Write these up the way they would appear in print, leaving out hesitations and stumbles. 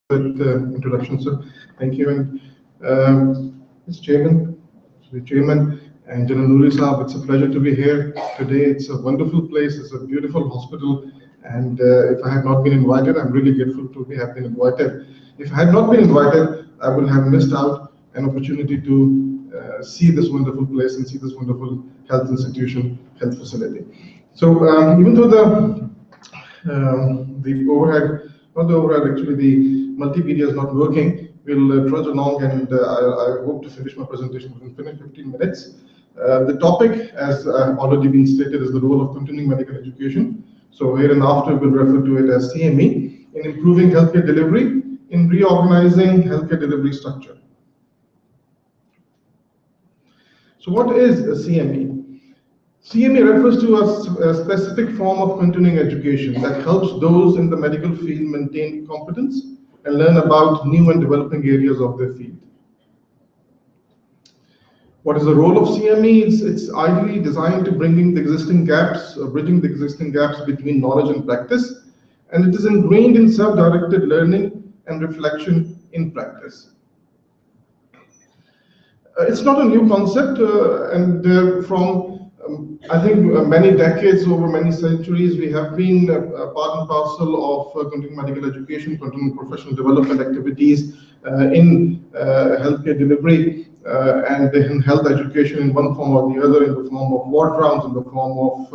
Introduction, sir. Thank you. And Mr. Chairman, and General Noori Saab, it's a pleasure to be here today. It's a wonderful place. It's a beautiful hospital. And if I had not been invited, I'm really grateful to have been invited. If I had not been invited, I would have missed out an opportunity to see this wonderful place and see this wonderful health institution, health facility. So even though the overhead, not the overhead, actually the multimedia is not working, we'll trudge along, and I hope to finish my presentation within 15 minutes. The topic, as already been stated, is the role of continuing medical education. So hereinafter we'll refer to it as CME in improving healthcare delivery, in reorganizing healthcare delivery structure. So what is a CME? CME refers to a specific form of continuing education that helps those in the medical field maintain competence and learn about new and developing areas of their field. What is the role of CME? It's ideally designed to bridging the existing gaps between knowledge and practice, and it is ingrained in self-directed learning and reflection in practice. It's not a new concept, I think many decades, over many centuries, we have been part and parcel of continuing medical education, continuing professional development activities in healthcare delivery and in health education in one form or the other, in the form of ward rounds, in the form of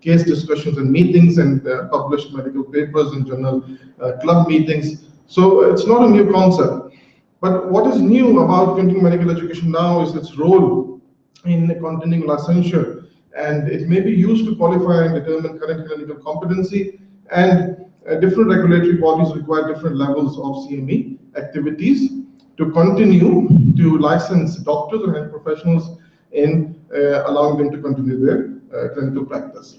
case discussions and meetings, and published medical papers and journal club meetings. So it's not a new concept. But what is new about continuing medical education now is its role in continuing licensure, and it may be used to qualify and determine current clinical competency, and different regulatory bodies require different levels of CME activities to continue to license doctors and health professionals in allowing them to continue their clinical practice.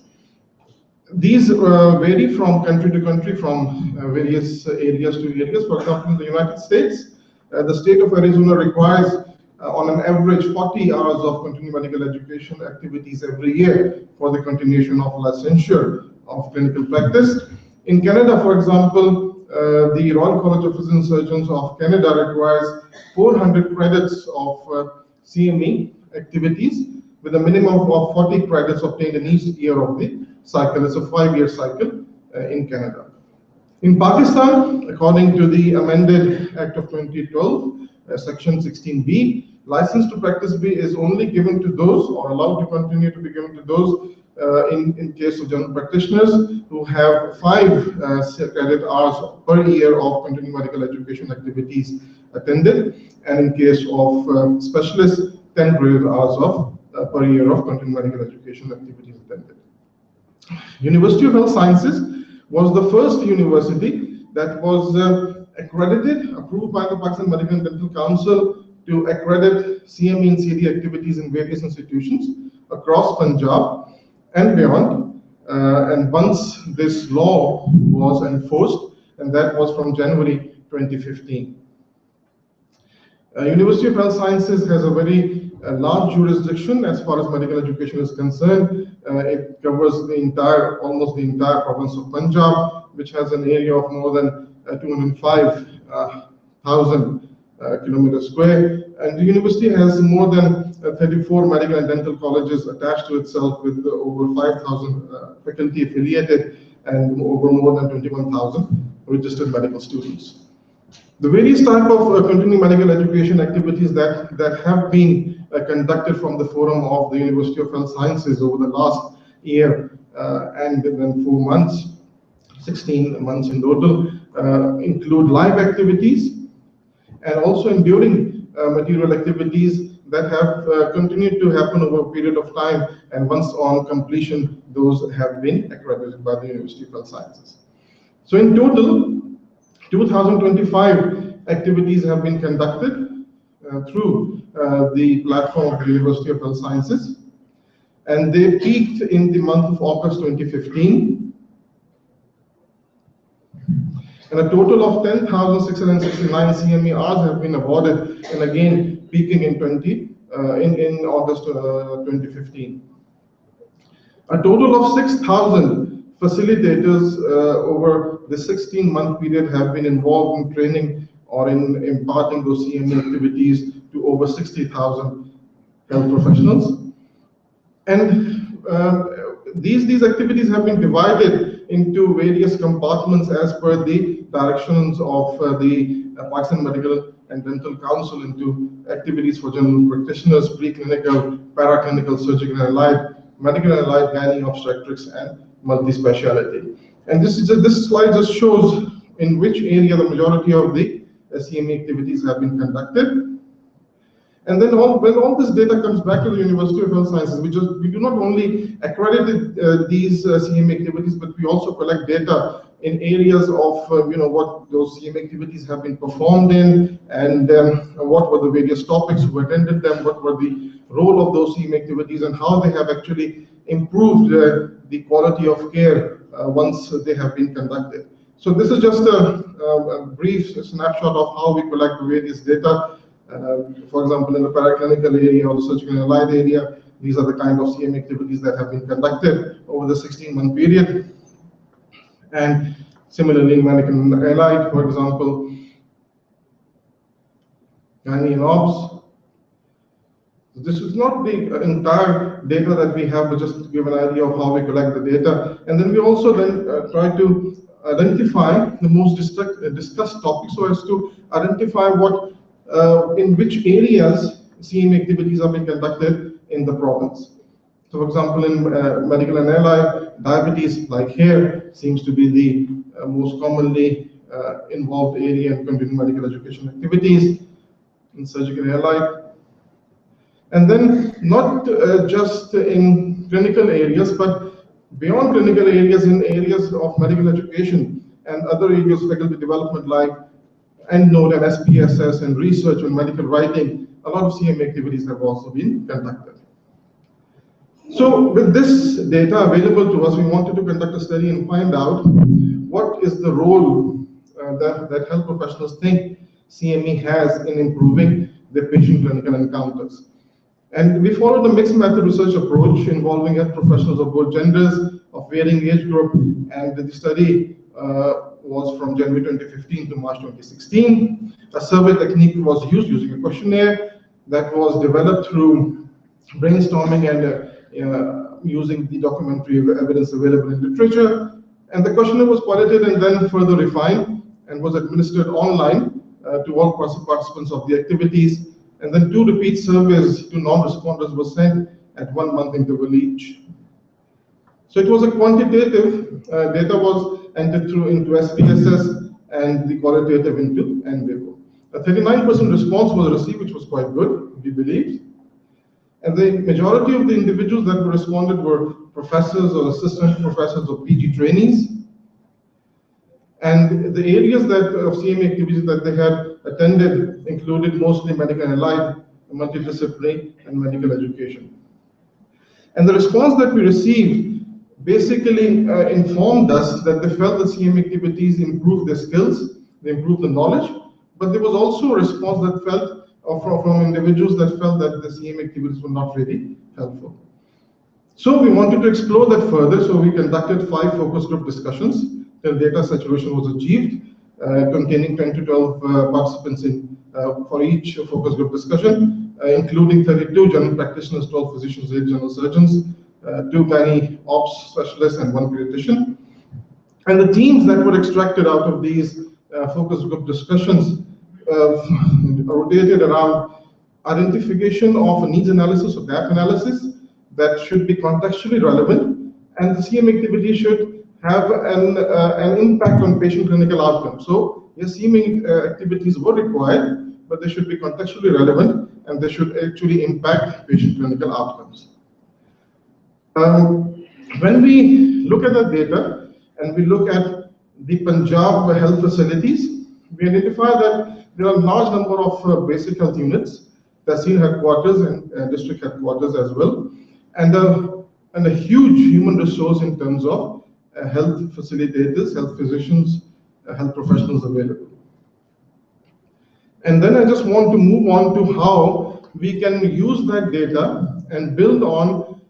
These vary from country to country, from various areas to areas. For example, in the United States, the state of Arizona requires on an average 40 hours of continuing medical education activities every year for the continuation of licensure of clinical practice. In Canada, for example, the Royal College of Physicians and Surgeons of Canada requires 400 credits of CME activities, with a minimum of 40 credits obtained in each year of the cycle. It's a 5-year cycle in Canada. In Pakistan, according to the amended Act of 2012, Section 16B, license to practice B is only given to those, or allowed to continue to be given to those, in case of general practitioners who have 5 credit hours per year of continuing medical education activities attended, and in case of specialists, 10 credit hours of per year of continuing medical education activities attended. University of Health Sciences was the first university that was accredited, approved by the Pakistan Medical and Dental Council to accredit CME and CD activities in various institutions across Punjab and beyond. And once this law was enforced, and that was from January 2015. University of Health Sciences has a very large jurisdiction as far as medical education is concerned. It covers almost the entire province of Punjab, which has an area of more than 205,000 kilometers square. And the university has more than 34 medical and dental colleges attached to itself, with over 5,000 faculty affiliated and over more than 21,000 registered medical students. The various type of continuing medical education activities that have been conducted from the forum of the University of Health Sciences over the last year and then 4 months, 16 months in total, include live activities and also enduring material activities that have continued to happen over a period of time, and once on completion, those have been accredited by the University of Health Sciences. So in total, 2025 activities have been conducted through the platform of the University of Health Sciences, and they peaked in the month of August 2015. And a total of 10,669 CME hours have been awarded, and again peaking in August 2015. A total of 6,000 facilitators over the 16-month period have been involved in training or in imparting those CME activities to over 60,000 health professionals. And these activities have been divided into various compartments as per the directions of the Pakistan Medical and Dental Council into activities for general practitioners, preclinical, paraclinical, surgical and allied, medical and allied, gynae, obstetrics, and multi-speciality. And this slide just shows in which area the majority of the CME activities have been conducted. And then when all this data comes back to the University of Health Sciences, we do not only accredit these CME activities, but we also collect data in areas of what those CME activities have been performed in, and what were the various topics who attended them, what were the role of those CME activities, and how they have actually improved the quality of care once they have been conducted. So this is just a brief snapshot of how we collect the various data. For example, in the paraclinical area or the surgical and allied area, these are the kind of CME activities that have been conducted over the 16-month period. And similarly, in medical and allied, for example, gynae and obs. This is not the entire data that we have, but just to give an idea of how we collect the data. And then we also try to identify the most discussed topics, so as to identify what in which areas CME activities are being conducted in the province. So, for example, in medical and allied, diabetes, like here, seems to be the most commonly involved area in continuing medical education activities. In surgical and allied, and then not just in clinical areas, but beyond clinical areas, in areas of medical education and other areas of faculty development, like EndNote and SPSS and research and medical writing, a lot of CME activities have also been conducted. So with this data available to us, we wanted to conduct a study and find out what is the role that health professionals think CME has in improving their patient clinical encounters. And we followed the mixed method research approach involving health professionals of both genders, of varying age group, and the study was from January 2015 to March 2016. A survey technique was used using a questionnaire that was developed through brainstorming and using the documentary evidence available in literature. And the questionnaire was collated and then further refined and was administered online to all participants of the activities. And then 2 repeat surveys to non-responders were sent at 1 month interval each. So it was a quantitative, data was entered through into SPSS and the qualitative into NVIVO. A 39% response was received, which was quite good, we believe. And the majority of the individuals that responded were professors or assistant professors or PG trainees. And the areas of CME activities that they had attended included mostly medical and allied, multidisciplinary, and medical education. And the response that we received basically informed us that they felt that CME activities improved their skills, they improved the knowledge, but there was also a response that felt from individuals that felt that the CME activities were not really helpful. So we wanted to explore that further, so we conducted 5 focus group discussions till data saturation was achieved, containing 10 to 12 participants for each focus group discussion, including 32 general practitioners, 12 physicians, 8 general surgeons, 2 gynae ops specialists, and 1 pediatrician. And the themes that were extracted out of these focus group discussions rotated around identification of a needs analysis or gap analysis that should be contextually relevant, and the CME activity should have an impact on patient clinical outcomes. So yes, CME activities were required, but they should be contextually relevant and they should actually impact patient clinical outcomes. When we look at the data and we look at the Punjab health facilities, we identify that there are a large number of basic health units, Tehsil headquarters and district headquarters as well, and a huge human resource in terms of health facilitators, health physicians, health professionals available. And then I just want to move on to how we can use that data and build on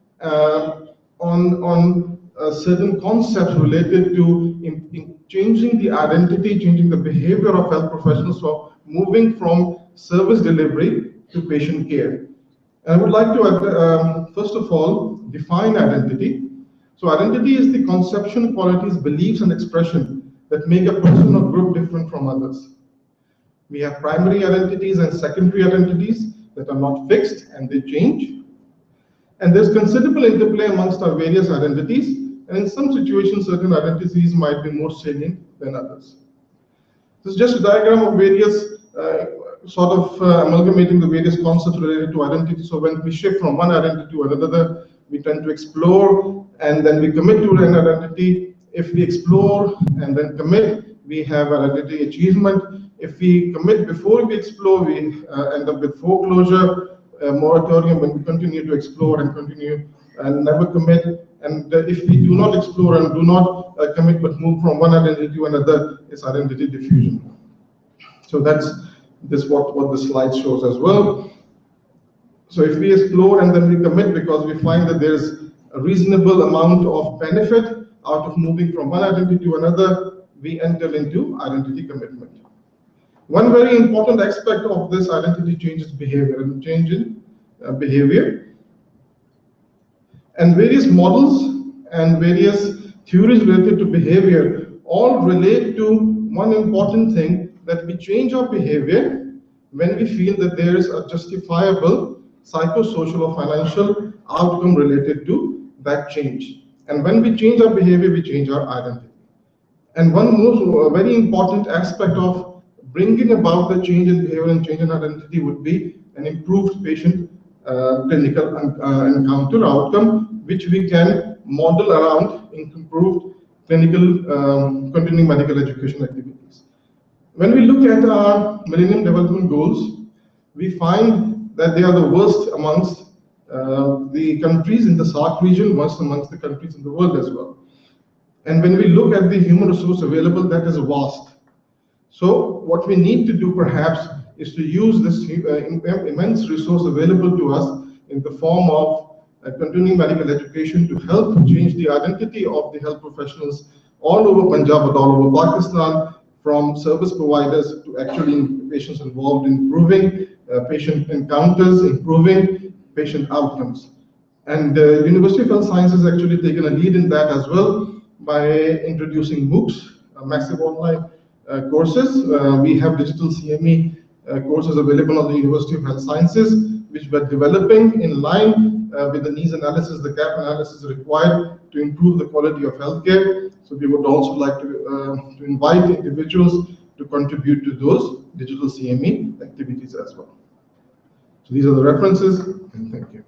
certain concepts related to changing the identity, changing the behavior of health professionals, so moving from service delivery to patient care. And I would like to, first of all, define identity. So identity is the conception, qualities, beliefs, and expression that make a person or group different from others. We have primary identities and secondary identities that are not fixed and they change. And there's considerable interplay amongst our various identities. And in some situations, certain identities might be more salient than others. This is just a diagram of various amalgamating the various concepts related to identity. So when we shift from one identity to another, we tend to explore and then we commit to an identity. If we explore and then commit, we have identity achievement. If we commit before we explore, we end up with foreclosure, moratorium. When we continue to explore and continue and never commit. And if we do not explore and do not commit but move from one identity to another, it's identity diffusion. So that's what the slide shows as well. So if we explore and then we commit because we find that there's a reasonable amount of benefit out of moving from one identity to another, we enter into identity commitment. One very important aspect of this identity change is behavior, and change in behavior. And various models and various theories related to behavior all relate to one important thing, that we change our behavior when we feel that there is a justifiable psychosocial or financial outcome related to that change. And when we change our behavior, we change our identity. And one very important aspect of bringing about the change in behavior and change in identity would be an improved patient clinical encounter outcome, which we can model around improved clinical continuing medical education activities. When we look at our Millennium Development Goals, we find that they are the worst amongst the countries in the SAARC region, worst amongst the countries in the world as well. And when we look at the human resource available, that is vast. So what we need to do perhaps is to use this immense resource available to us in the form of continuing medical education to help change the identity of the health professionals all over Punjab and all over Pakistan, from service providers to actually patients involved in improving patient encounters, improving patient outcomes. And the University of Health Sciences has actually taken a lead in that as well by introducing MOOCs, massive online courses. We have digital CME courses available on the University of Health Sciences, which we're developing in line with the needs analysis, the gap analysis required to improve the quality of healthcare. So we would also like to invite individuals to contribute to those digital CME activities as well. So these are the references, and thank you.